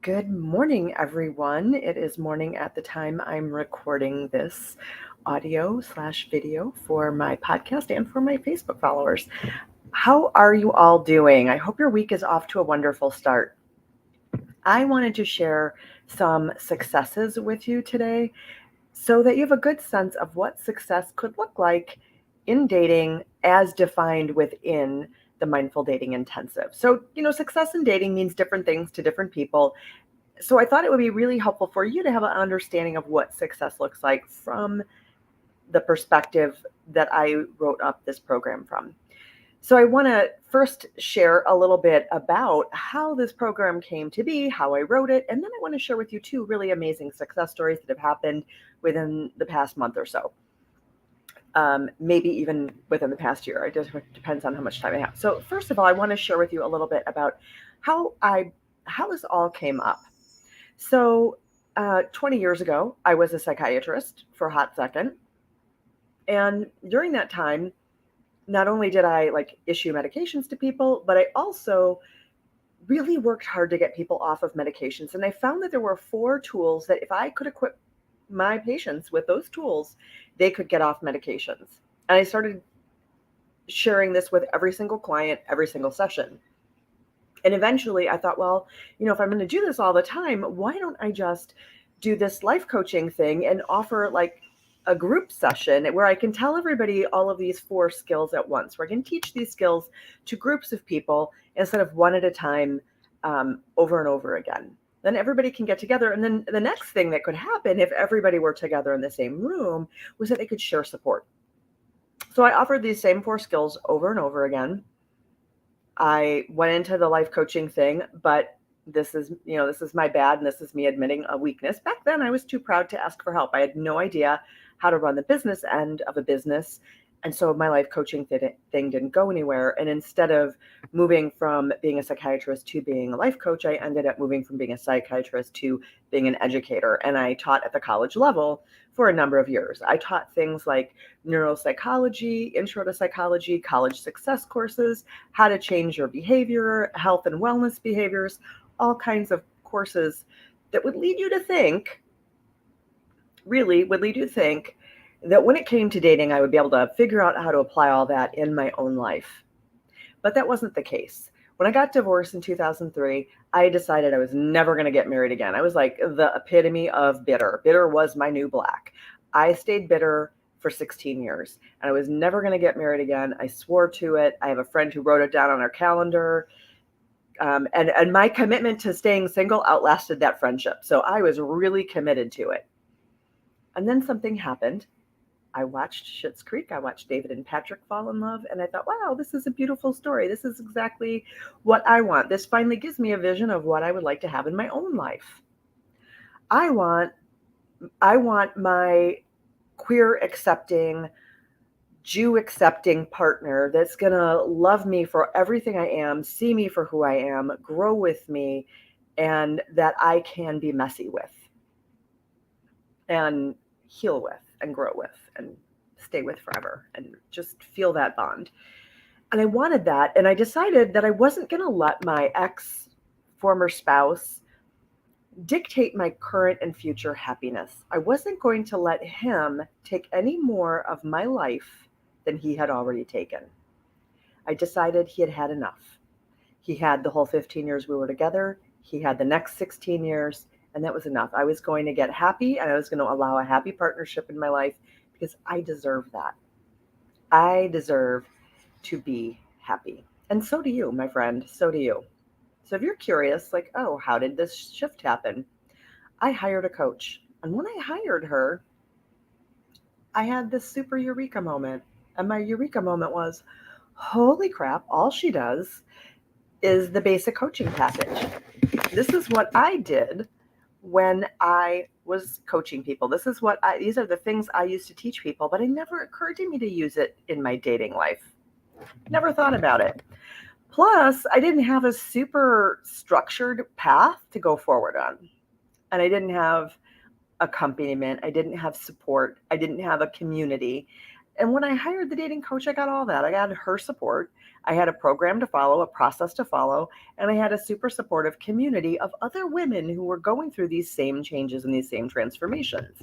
Good morning, everyone. It is morning at the time I'm recording this audio slash video for my podcast and for my Facebook followers. How are you all doing? I hope your week is off to a wonderful start. I wanted to share some successes with you today so that you have a good sense of what success could look like in dating as defined within the Mindful Dating Intensive. So, success in dating means different things to different people. So I thought it would be really helpful for you to have an understanding of what success looks like from the perspective that I wrote up this program from. So I want to first share a little bit about how this program came to be, how I wrote it, and then I want to share with you two really amazing success stories that have happened within the past month or so. Maybe even within the past year. It just depends on how much time I have. So first of all, I want to share with you a little bit about how this all came up. So, 20 years ago, I was a psychiatrist for a hot second. And during that time, not only did I issue medications to people, but I also really worked hard to get people off of medications. And I found that there were 4 tools that if I could equip my patients with those tools, they could get off medications. And I started sharing this with every single client, every single session. And eventually I thought, well, if I'm going to do this all the time, why don't I just do this life coaching thing and offer a group session where I can tell everybody all of these 4 skills at once, where I can teach these skills to groups of people instead of one at a time, over and over again. Then everybody can get together. And then the next thing that could happen if everybody were together in the same room was that they could share support. So I offered these same 4 skills over and over again. I went into the life coaching thing, but this is my bad, and this is me admitting a weakness. Back then, I was too proud to ask for help. I had no idea how to run the business end of a business, and so my life coaching thing didn't go anywhere. And instead of moving from being a psychiatrist to being a life coach, I ended up moving from being a psychiatrist to being an educator, and I taught at the college level for a number of years. I taught things like neuropsychology, intro to psychology, college success courses, how to change your behavior, health and wellness behaviors, all kinds of courses that would lead you to think, that when it came to dating, I would be able to figure out how to apply all that in my own life. But that wasn't the case. When I got divorced in 2003, I decided I was never going to get married again. I was like the epitome of bitter. Bitter was my new black. I stayed bitter for 16 years and I was never going to get married again. I swore to it. I have a friend who wrote it down on our calendar. And my commitment to staying single outlasted that friendship. So I was really committed to it. And then something happened. I watched Schitt's Creek. I watched David and Patrick fall in love, and I thought, wow, this is a beautiful story. This is exactly what I want. This finally gives me a vision of what I would like to have in my own life. I want my queer accepting, Jew accepting partner that's going to love me for everything I am, see me for who I am, grow with me, and that I can be messy with and heal with and grow with and stay with forever and just feel that bond. And I wanted that. And I decided that I wasn't going to let my ex former spouse dictate my current and future happiness. I wasn't going to let him take any more of my life than he had already taken. I decided he had had enough. He had the whole 15 years we were together. He had the next 16 years, and that was enough. I was going to get happy, and I was going to allow a happy partnership in my life because I deserve that. I deserve to be happy. And so do you, my friend. So do you. So if you're curious, oh, how did this shift happen? I hired a coach. And when I hired her, I had this super eureka moment. And my eureka moment was, holy crap, all she does is the basic coaching package. This is what I did when I was coaching people. These are the things I used to teach people, but it never occurred to me to use it in my dating life. Never thought about it. Plus, I didn't have a super structured path to go forward on. And I didn't have accompaniment. I didn't have support. I didn't have a community. And when I hired the dating coach, I got all that. I got her support. I had a program to follow, a process to follow, and I had a super supportive community of other women who were going through these same changes and these same transformations.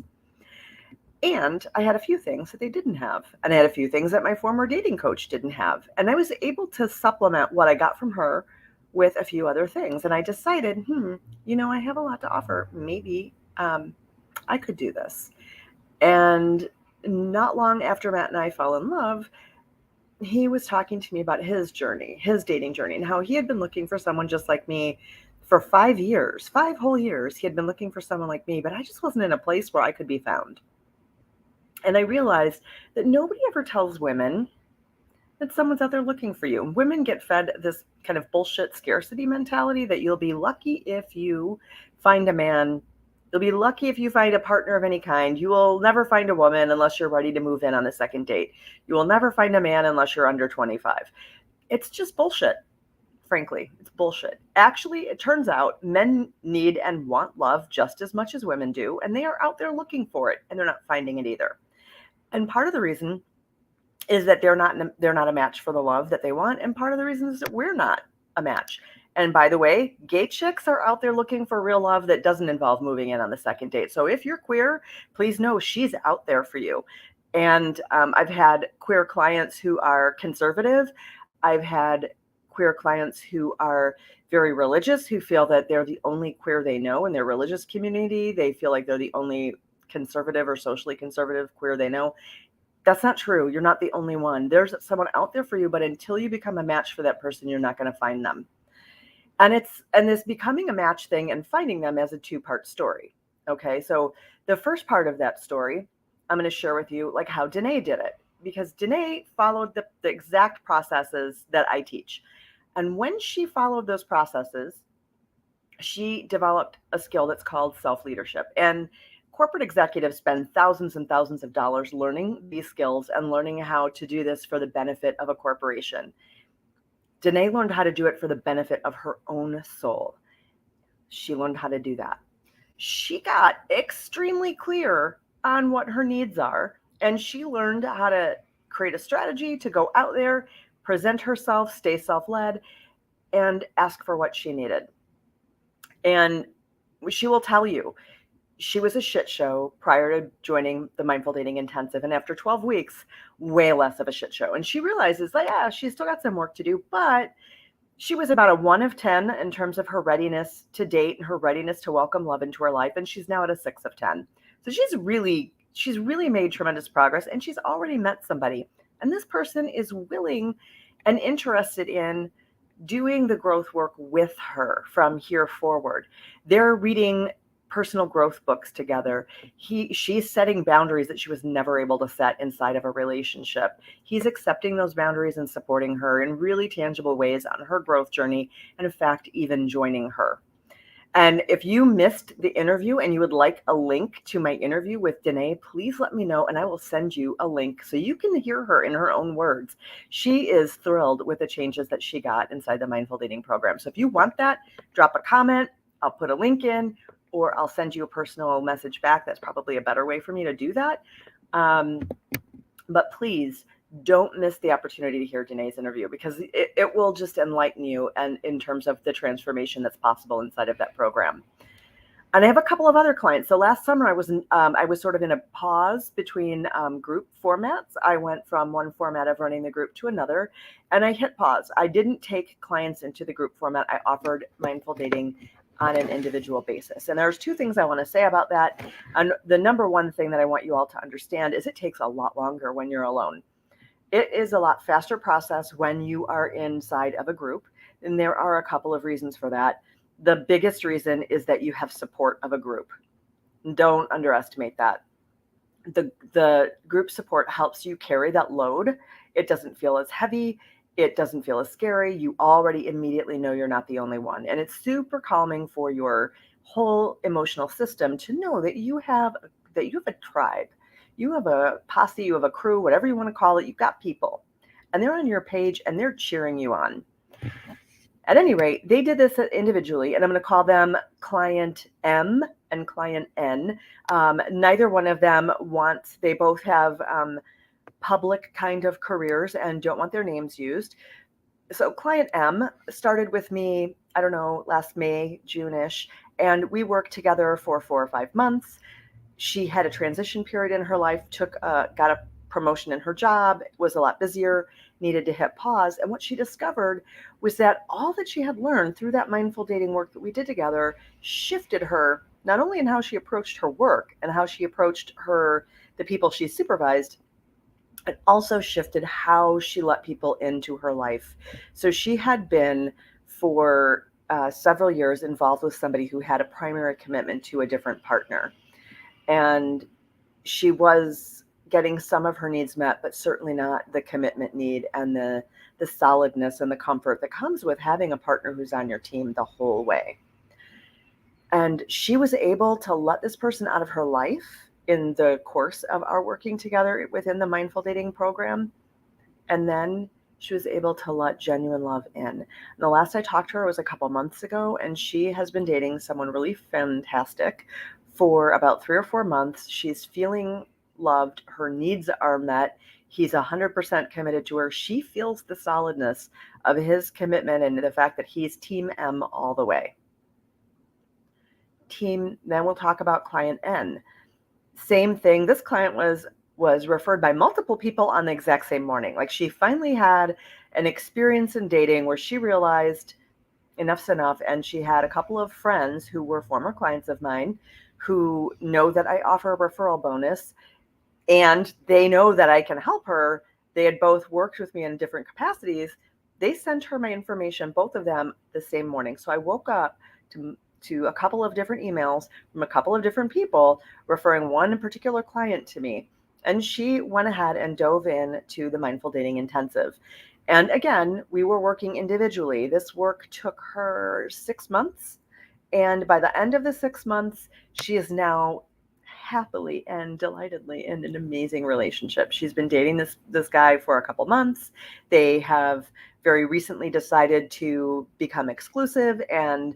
And I had a few things that they didn't have. And I had a few things that my former dating coach didn't have. And I was able to supplement what I got from her with a few other things. And I decided, I have a lot to offer. Maybe I could do this. And not long after Matt and I fell in love, he was talking to me about his journey, his dating journey, and how he had been looking for someone just like me for 5 years, 5 whole years. He had been looking for someone like me, but I just wasn't in a place where I could be found. And I realized that nobody ever tells women that someone's out there looking for you. Women get fed this kind of bullshit scarcity mentality that you'll be lucky if you find a man. You'll be lucky if you find a partner of any kind. You will never find a woman unless you're ready to move in on the second date. You will never find a man unless you're under 25. It's just bullshit. Frankly, it's bullshit. Actually, it turns out men need and want love just as much as women do, and they are out there looking for it, and they're not finding it either. And part of the reason is that they're not a match for the love that they want, and part of the reason is that we're not a match. And by the way, gay chicks are out there looking for real love that doesn't involve moving in on the second date. So if you're queer, please know she's out there for you. And I've had queer clients who are conservative. I've had queer clients who are very religious, who feel that they're the only queer they know in their religious community. They feel like they're the only conservative or socially conservative queer they know. That's not true. You're not the only one. There's someone out there for you, but until you become a match for that person, you're not going to find them. And this becoming a match thing and finding them as a two-part story. Okay, so the first part of that story, I'm going to share with you like how Denee did it, because Denee followed the exact processes that I teach. And when she followed those processes, she developed a skill that's called self-leadership. And corporate executives spend thousands and thousands of dollars learning these skills and learning how to do this for the benefit of a corporation. Denee learned how to do it for the benefit of her own soul. She learned how to do that. She got extremely clear on what her needs are, and she learned how to create a strategy to go out there, present herself, stay self-led, and ask for what she needed. And she will tell you, she was a shit show prior to joining the Mindful Dating Intensive. And after 12 weeks, way less of a shit show. And she realizes that, yeah, she's still got some work to do, but she was about a 1 of 10 in terms of her readiness to date and her readiness to welcome love into her life. And she's now at a 6 of 10. So she's really made tremendous progress, and she's already met somebody. And this person is willing and interested in doing the growth work with her from here forward. They're reading personal growth books together. She's setting boundaries that she was never able to set inside of a relationship. He's accepting those boundaries and supporting her in really tangible ways on her growth journey, and in fact, even joining her. And if you missed the interview and you would like a link to my interview with Denee, please let me know and I will send you a link so you can hear her in her own words. She is thrilled with the changes that she got inside the Mindful Dating program. So if you want that, drop a comment. I'll put a link in, or I'll send you a personal message back. That's probably a better way for me to do that. But please don't miss the opportunity to hear Denee's interview, because it will just enlighten you and in terms of the transformation that's possible inside of that program. And I have a couple of other clients. So last summer I was sort of in a pause between group formats. I went from one format of running the group to another, and I hit pause. I didn't take clients into the group format. I offered Mindful Dating on an individual basis. And there's two things I want to say about that. And the number one thing that I want you all to understand is it takes a lot longer when you're alone. It is a lot faster process when you are inside of a group. And there are a couple of reasons for that. The biggest reason is that you have support of a group. Don't underestimate that. The group support helps you carry that load. It doesn't feel as heavy. It doesn't feel as scary. You already immediately know you're not the only one. And it's super calming for your whole emotional system to know that you have a tribe. You have a posse, you have a crew, whatever you want to call it. You've got people. And they're on your page and they're cheering you on. At any rate, they did this individually, and I'm going to call them Client M and Client N. Neither one of them they both have public kind of careers and don't want their names used. So client M started with me, I don't know, last May, June-ish, and we worked together for 4 or 5 months. She had a transition period in her life, got a promotion in her job, was a lot busier, needed to hit pause. And what she discovered was that all that she had learned through that mindful dating work that we did together shifted her not only in how she approached her work and how she approached the people she supervised, it also shifted how she let people into her life. So she had been for several years involved with somebody who had a primary commitment to a different partner. And she was getting some of her needs met, but certainly not the commitment need and the solidness and the comfort that comes with having a partner who's on your team the whole way. And she was able to let this person out of her life in the course of our working together within the mindful dating program. And then she was able to let genuine love in. And the last I talked to her was a couple months ago, and she has been dating someone really fantastic for about 3 or 4 months. She's feeling loved. Her needs are met. He's 100% committed to her. She feels the solidness of his commitment and the fact that he's Team M all the way. Then we'll talk about client N. Same thing. This client was referred by multiple people on the exact same morning. Like, she finally had an experience in dating where she realized enough's enough, and she had a couple of friends who were former clients of mine who know that I offer a referral bonus, and they know that I can help her. They had both worked with me in different capacities. They sent her my information, both of them, the same morning. So I woke up to a couple of different emails from a couple of different people referring one particular client to me. And she went ahead and dove in to the Mindful Dating Intensive. And again, we were working individually. This work took her 6 months. And by the end of the 6 months, she is now happily and delightedly in an amazing relationship. She's been dating this guy for a couple months. They have very recently decided to become exclusive, and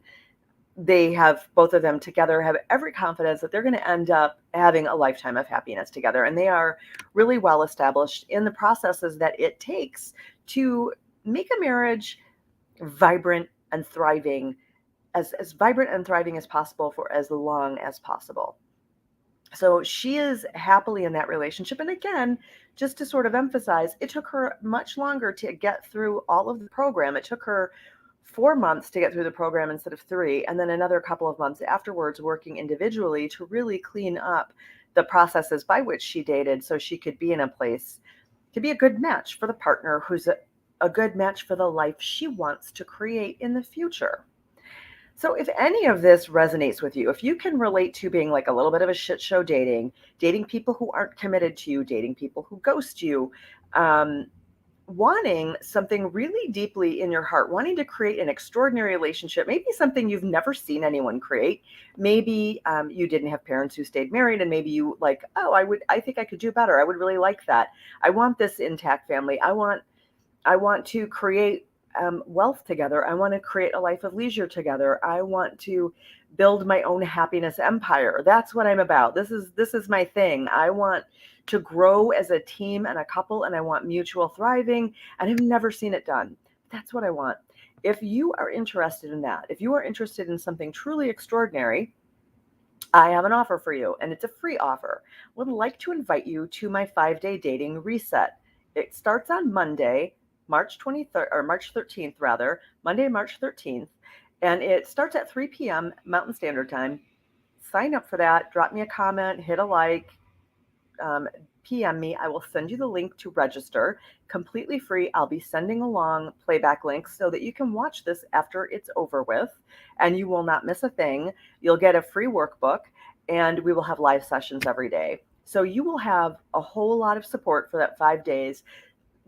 they have, both of them together, have every confidence that they're going to end up having a lifetime of happiness together. And they are really well established in the processes that it takes to make a marriage vibrant and thriving, as vibrant and thriving as possible for as long as possible. So she is happily in that relationship. And again, just to sort of emphasize, it took her much longer to get through all of the program. It took her 4 months to get through the program instead of 3, and then another couple of months afterwards working individually to really clean up the processes by which she dated so she could be in a place to be a good match for the partner who's a good match for the life she wants to create in the future. So if any of this resonates with you, if you can relate to being like a little bit of a shit show dating people who aren't committed to you, dating people who ghost you, wanting something really deeply in your heart, wanting to create an extraordinary relationship, maybe something you've never seen anyone create. Maybe you didn't have parents who stayed married, and maybe you like, oh, I think I could do better. I would really like that. I want this intact family. I want to create wealth together. I want to create a life of leisure together. I want to build my own happiness empire. That's what I'm about. This is my thing. I want to grow as a team and a couple, and I want mutual thriving, and I've never seen it done. That's what I want. If you are interested in that, if you are interested in something truly extraordinary, I have an offer for you, and it's a free offer. I would like to invite you to my 5-day dating reset. It starts on Monday, March 23rd, or March 13th rather, Monday, March 13th, and it starts at 3 p.m. Mountain Standard Time. Sign up for that, drop me a comment, hit a like, PM me. I will send you the link to register, completely free. I'll be sending along playback links so that you can watch this after it's over with, and you will not miss a thing. You'll get a free workbook, and we will have live sessions every day. So you will have a whole lot of support for that 5 days,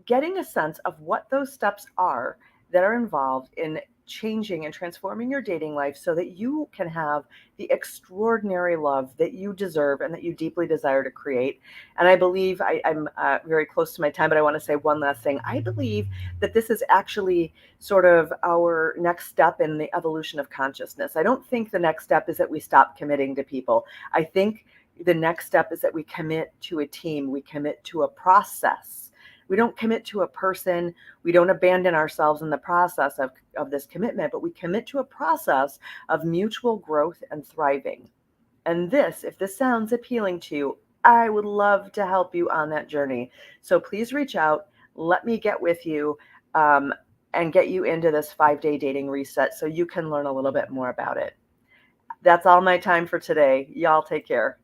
getting a sense of what those steps are that are involved in changing and transforming your dating life so that you can have the extraordinary love that you deserve and that you deeply desire to create. And I believe I'm very close to my time, but I want to say one last thing. I believe that this is actually sort of our next step in the evolution of consciousness. I don't think the next step is that we stop committing to people. I think the next step is that we commit to a team, we commit to a process We don't commit to a person. We don't abandon ourselves in the process of this commitment, but we commit to a process of mutual growth and thriving. And this, if this sounds appealing to you, I would love to help you on that journey. So please reach out. Let me get with you and get you into this 5-day dating reset so you can learn a little bit more about it. That's all my time for today. Y'all take care.